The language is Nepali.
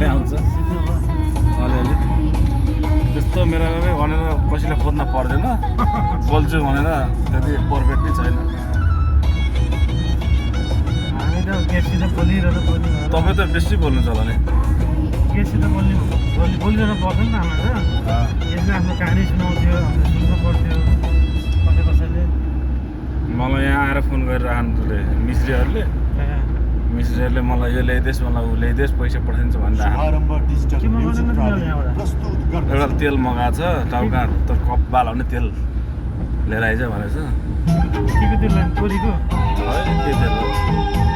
नै आउँछ अलिअलि त्यस्तो मेरो भनेर कसैले खोज्न पर्दैन बोल्छु भनेर त्यति पर्फेक्ट नै छैन हामी त गेटसित बोलिरहनु पर्ने तपाईँ त बेसी बोल्नु होला नि गेटसित बोलिरहनु पर्छ नि त हामीलाई त यसले आफ्नो कहानी सुनाउँथ्यो हामीले सुन्नु पर्थ्यो कसैले मलाई यहाँ आएर फोन गरिरहनुले मिस्त्रीहरूले मलाई यो ल्याइदियोस् मलाई ऊ ल्याइदियोस् पैसा पठाइदिन्छ भनेर एउटा तेल मगाएको छ टाउका त कप बालाउने तेल लिएर आइज भनेछ के तेल लानु तोरीको है के तेल हो